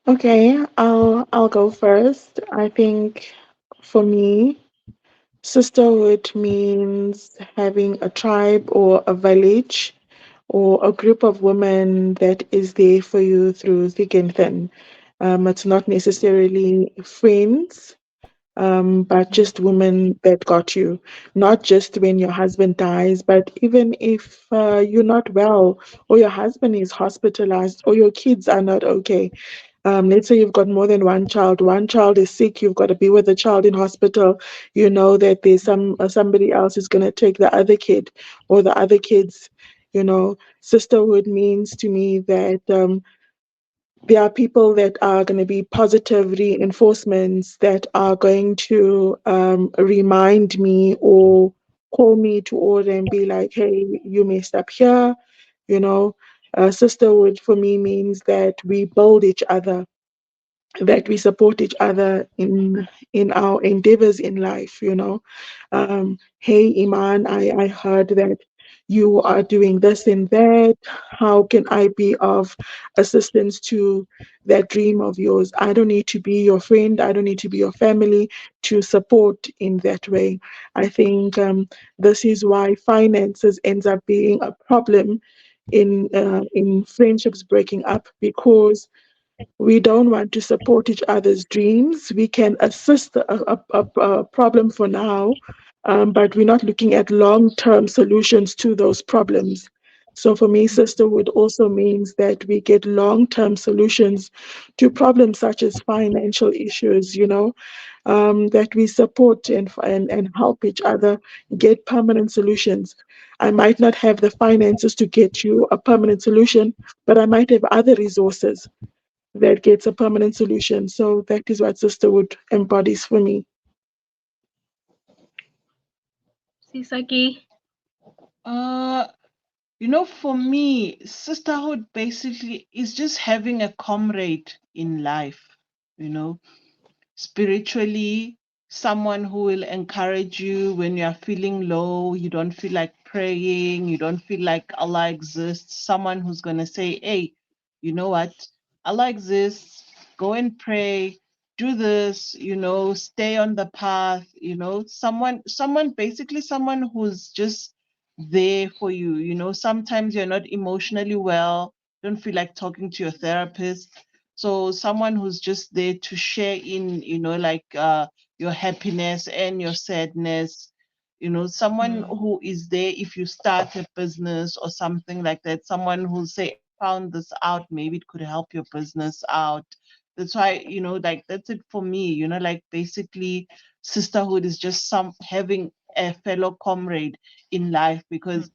Okay, I'll go first. I think for me, sisterhood means having a tribe or a village or a group of women that is there for you through thick and thin. It's not necessarily friends, but Mhm. just women that got you. Not just when your husband dies, but even if you're not well, or your husband is hospitalized, or your kids are not okay. Let's say you've got more than one child is sick, you've got to be with the child in hospital. You know that there's somebody else is going to take the other kid or the other kids. You know, sisterhood means to me that there are people that are going to be positive reinforcements that are going to remind me or call me to order and be like, hey, you messed up here. You know, sisterhood for me means that we build each other, that we support each other in our endeavors in life, you know. Hey Iman, I heard that you are doing this and that. How can I be of assistance to that dream of yours? I don't need to be your friend, I don't need to be your family to support in that way. I think this is why finances ends up being a problem in friendships breaking up, because we don't want to support each other's dreams. We can assist a problem for now, but we're not looking at long term solutions to those problems. So for me, sisterhood also means that we get long term solutions to problems such as financial issues, you know, that we support and help each other get permanent solutions. I might not have the finances to get you a permanent solution, but I might have other resources that gets a permanent solution. So that is what sisterhood embodies for me. Sisaki. Uh, for me, sisterhood basically is just having a comrade in life, you know, spiritually, someone who will encourage you when you are feeling low, you don't feel like praying, you don't feel like Allah exists, someone who's going to say, hey, you know what? Allah exists, go and pray, do this, stay on the path, basically someone who's just there for you. Sometimes you're not emotionally well, don't feel like talking to your therapist, so someone who's just there to share in, like your happiness and your sadness, someone Mm. who is there if you start a business or something like that, someone who'll say, I found this out, maybe it could help your business out. That's why, like that's it for me, like basically sisterhood is just some having a fellow comrade in life, because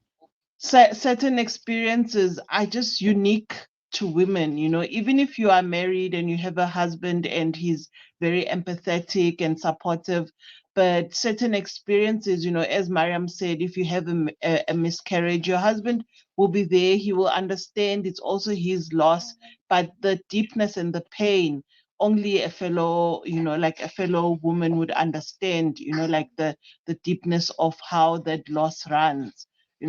certain experiences are just unique to women. Even if you are married and you have a husband and he's very empathetic and supportive, but certain experiences, as Mariam said, if you have a miscarriage, your husband will be there, he will understand, it's also his loss, but the deepness and the pain, only a fellow, like a fellow woman would understand, like the deepness of how that loss runs.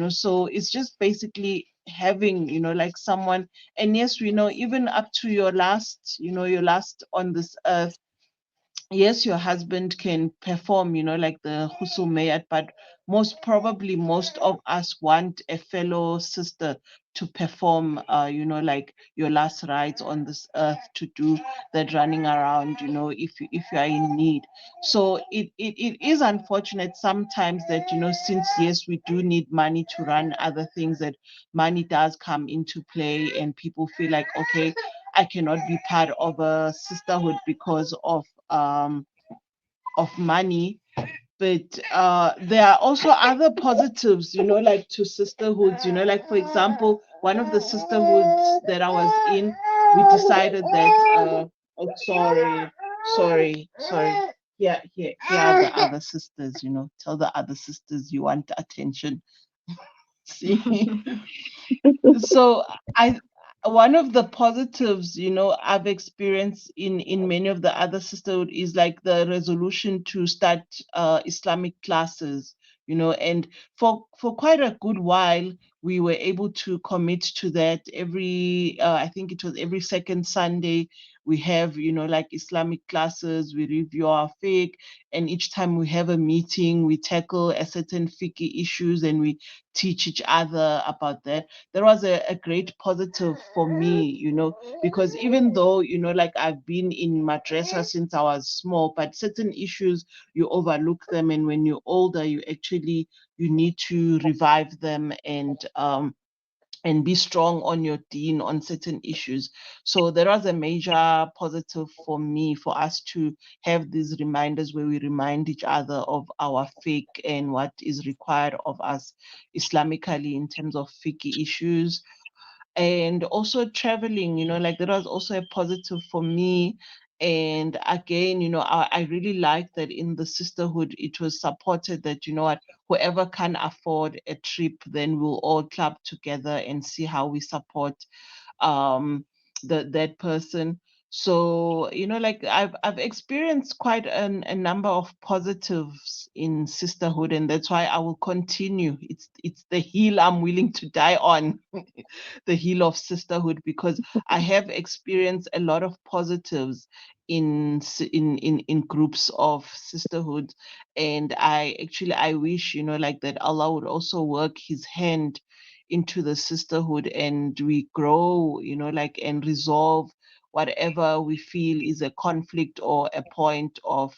So it's just basically having, like someone. And yes, we know even up to your last, your last on this earth, yes, your husband can perform, like the Husul Mayat, but most probably most of us want a fellow sister to perform, like your last rites on this earth, to do that running around, if you are in need. So it is unfortunate sometimes that, since yes, we do need money to run other things, that money does come into play and people feel like, okay, I cannot be part of a sisterhood because of money. But there are also other positives, like to sisterhoods, like for example, one of the sisterhoods that I was in, we decided that oh, sorry. Here are the other sisters, tell the other sisters you want attention. See, so I one of the positives, I've experienced in many of the other sisterhood is like the resolution to start Islamic classes, and for quite a good while we were able to commit to that. Every I think it was every second Sunday we have, like Islamic classes. We review our fiqh, and each time we have a meeting we tackle a certain fiqh issues and we teach each other about that. There was a great positive for me, because even though, like I've been in madrasa since I was small, but certain issues you overlook them, and when you're older, you need to revive them and be strong on your deen on certain issues. So there was a major positive for me for us to have these reminders where we remind each other of our fiqh and what is required of us Islamically in terms of fiqh issues. And also traveling, like that was also a positive for me. And again, I really like that in the sisterhood it was supported that, what, whoever can afford a trip, then we'll all club together and see how we support um that person. So, like I've experienced quite a number of positives in sisterhood, and that's why I will continue. It's the hill I'm willing to die on. The hill of sisterhood, because I have experienced a lot of positives in groups of sisterhood. And I wish, like that Allah would also work his hand into the sisterhood and we grow, like, and resolve whatever we feel is a conflict or a point of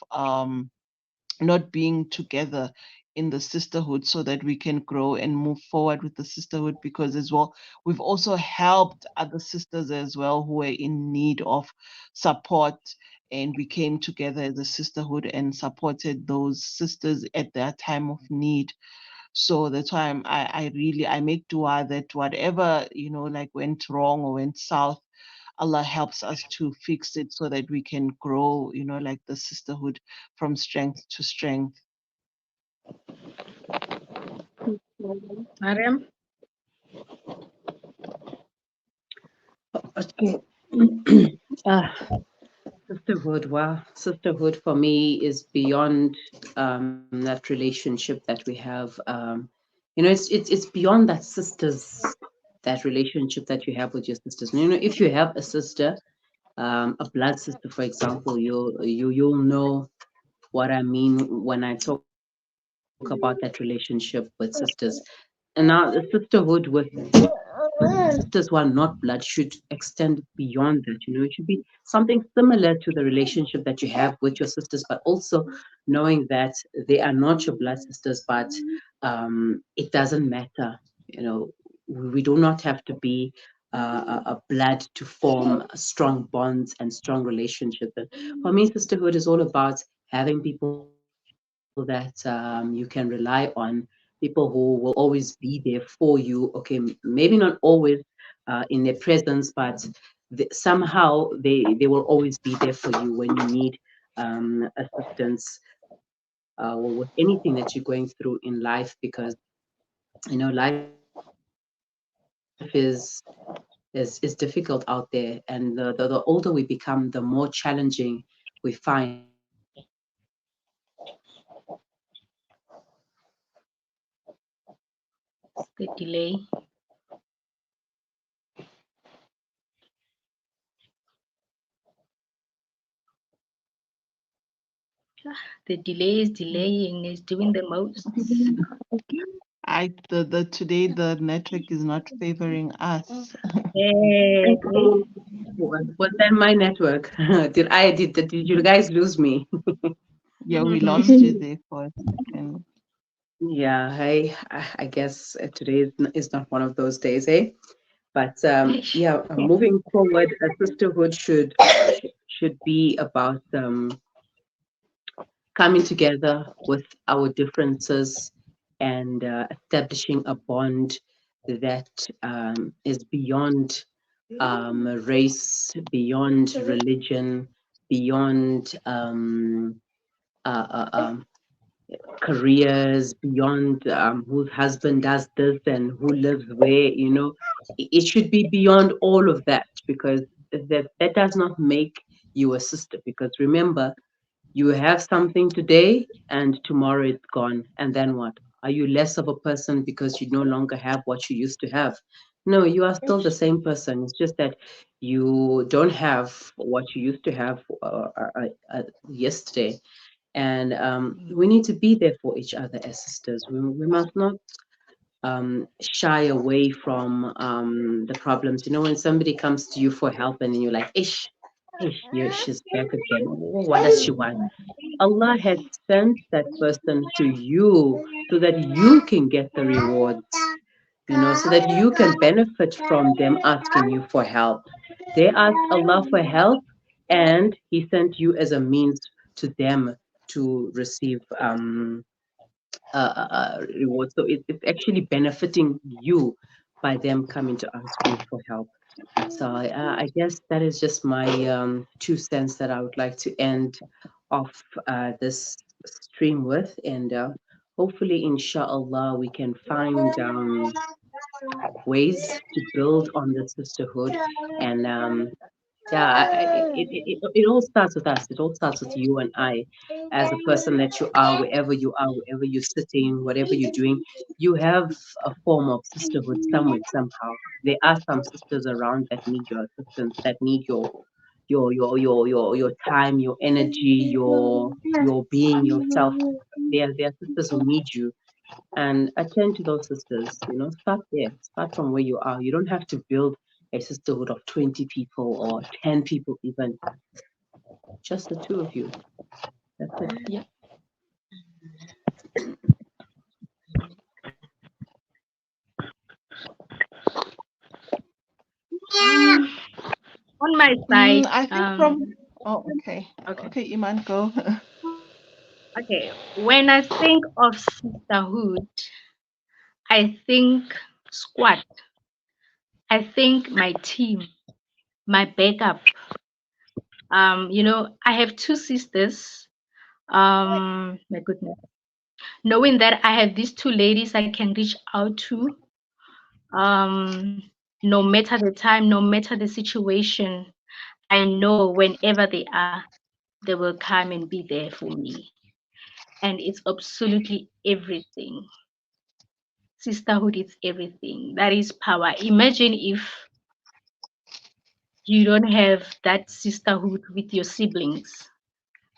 not being together in the sisterhood, so that we can grow and move forward with the sisterhood. Because as well, we've also helped other sisters as well who were in need of support, and we came together as a sisterhood and supported those sisters at their time of need. So that's why I really I make dua that whatever, like went wrong or went south, Allah helps us to fix it so that we can grow, like the sisterhood from strength to strength. Mariam? Okay. Ah, sisterhood. Wow, sisterhood for me is beyond that relationship that we have. It's beyond that sisters, that relationship that you have with your sisters. If you have a sister, a blood sister, for example, you'll know what I mean when I talk about that relationship with sisters. And now the sisterhood with sisters who are not blood should extend beyond that. It should be something similar to the relationship that you have with your sisters, but also knowing that they are not your blood sisters, but it doesn't matter. You know, we do not have to be a blood to form strong bonds and strong relationships. And for me, sisterhood is all about having people that you can rely on, people who will always be there for you. Okay, maybe not always in their presence, but somehow they will always be there for you when you need assistance or with anything that you're going through in life, because life is difficult out there, and the older we become, the more challenging we find life. And The delay. The delay is delaying, is doing the most. The today the network is not favoring us. Hey, was that my network? Did you guys lose me? Yeah, we lost you there for a second. Yeah, I guess today is not one of those days, eh? But yeah, moving forward, a sisterhood should be about coming together with our differences and establishing a bond that is beyond race, beyond religion, beyond uh, uh, um, careers, beyond whose husband does this and who lives where. it should be beyond all of that, because that does not make you a sister. Because remember, you have something today and tomorrow it's gone. And then what? Are you less of a person because you no longer have what you used to have? No, you are still the same person. It's just that you don't have what you used to have yesterday. And we need to be there for each other as sisters. We must not shy away from the problems. You know, when somebody comes to you for help and then you're like, ish, yeah, she's back again. What does she want? Allah had sent that person to you so that you can get the rewards, you know, so that you can benefit from them asking you for help. They asked Allah for help, and He sent you as a means to them to receive reward. So it's actually benefiting you by them coming to ask you for help. So I guess that is just my 2 cents that I would like to end off this stream with. And hopefully, inshallah, we can find ways to build on the sisterhood. And yeah, it all starts with us. It all starts with you and I, as a person that you are, wherever you're sitting, whatever you're doing. You have a form of sisterhood somewhere, somehow. There are some sisters around that need your assistance, that need your time, your energy, your being, yourself. There are sisters who need you, and attend to those sisters. You know, start there. Start from where you are. You don't have to build a sisterhood of 20 people or 10 people, even just the two of you. That's it. Yeah. Um, on my side, I think from okay. okay, Okay, Iman, go. okay. When I think of sisterhood, I think squad. I think my team, my backup. I have two sisters. My goodness. Knowing that I have these two ladies I can reach out to, no matter the time, no matter the situation, I know whenever they are, they will come and be there for me. And it's absolutely everything. Sisterhood is everything. That is power. Imagine if you don't have that sisterhood with your siblings.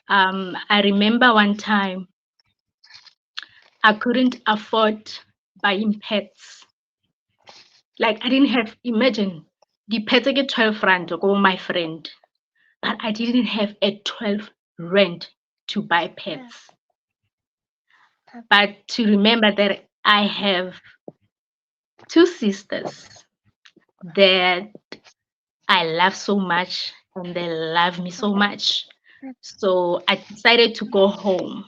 I remember one time I couldn't afford buying pets. Like I didn't have, imagine, the pets get 12 rand to go my friend, but I didn't have a 12 rand to buy pets. But to remember that I have two sisters that I love so much and they love me so much. So I decided to go home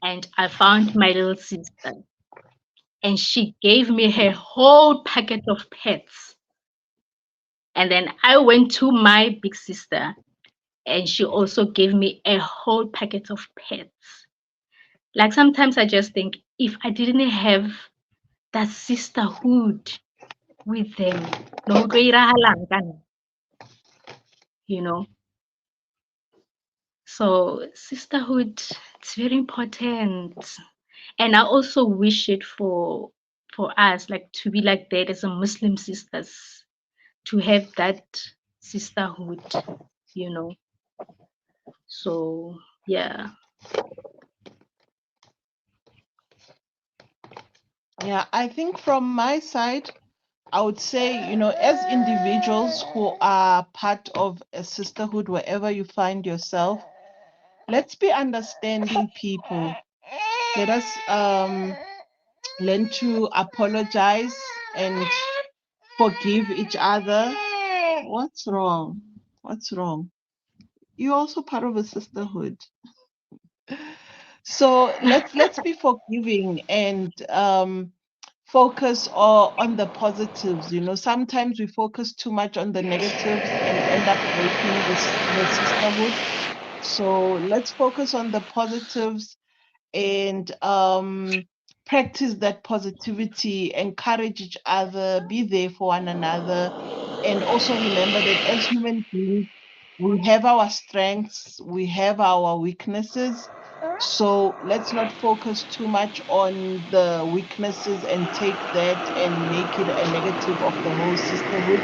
and I found my little sister and she gave me her whole packet of pets. And then I went to my big sister and she also gave me a whole packet of pets. Like sometimes I just think if I didn't have that sisterhood with them, no, you know. So sisterhood, it's very important. And I also wish it for us, like to be like that as a Muslim sisters, to have that sisterhood, you know. So yeah. Yeah, I think from my side, I would say, as individuals who are part of a sisterhood, wherever you find yourself, let's be understanding people. Let us learn to apologize and forgive each other. What's wrong? What's wrong? You're also part of a sisterhood. So let's be forgiving and focus on the positives. Sometimes we focus too much on the negatives and end up breaking the sisterhood. So let's focus on the positives and practice that positivity, encourage each other, be there for one another, and also remember that as human beings, we have our strengths, we have our weaknesses. So let's not focus too much on the weaknesses and take that and make it a negative of the whole sisterhood.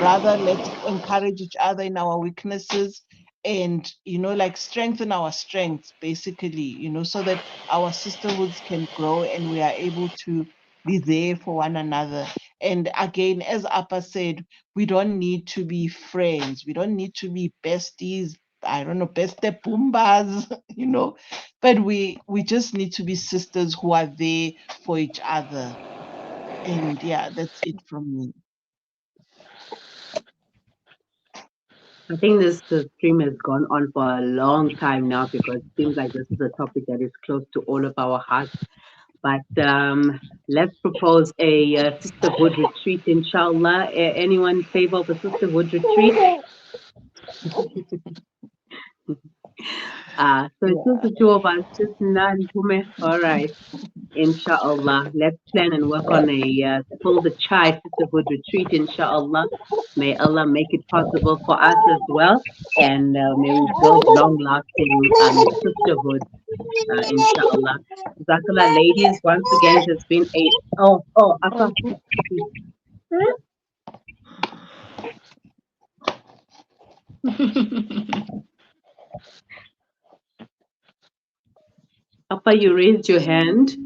Rather, let's encourage each other in our weaknesses and, like strengthen our strengths, basically, so that our sisterhoods can grow and we are able to be there for one another. And again, as Appa said, we don't need to be friends. We don't need to be besties. I don't know, beste pumbas, but we just need to be sisters who are there for each other. And yeah, that's it from me. I think this stream has gone on for a long time now because it seems like this is a topic that is close to all of our hearts. But let's propose a sisterhood retreat, inshallah. Anyone in favor of a sisterhood retreat? So it's just the two of us, just none. All right. Inshallah. Let's plan and work on a Pull the Chai Sisterhood retreat, inshallah. May Allah make it possible for us as well. And may we build long lasting sisterhood, inshallah. Jazakallah, ladies, once again, it has been a. Apa. Apa, you raised your hand.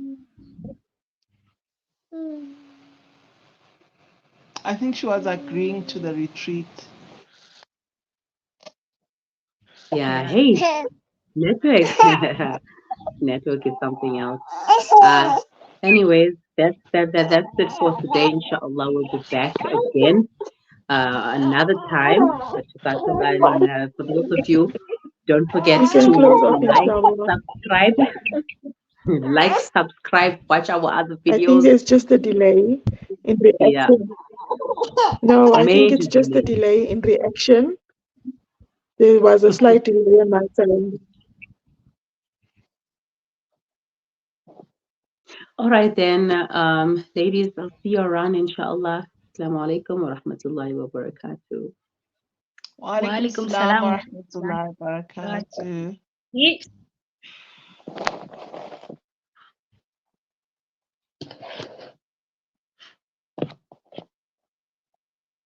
I think she was agreeing to the retreat. Yeah, hey, network. Network is something else. Anyways, that's it for today. Inshallah, we'll be back again another time. And for those of you, don't forget You can close off, to like, inshallah. subscribe, like, subscribe, watch our other I think videos. there's just a delay in Yeah, reaction. No, I think major it's just a delay. delay in reaction. There was a slight delay on my side. All right then, ladies, I'll see you around, inshallah. Assalamu alaikum wa rahmatullahi wa barakatuh. Wa alaikum Walaikum salam wa salam. rahmatullahi wa barakatuh. Yes.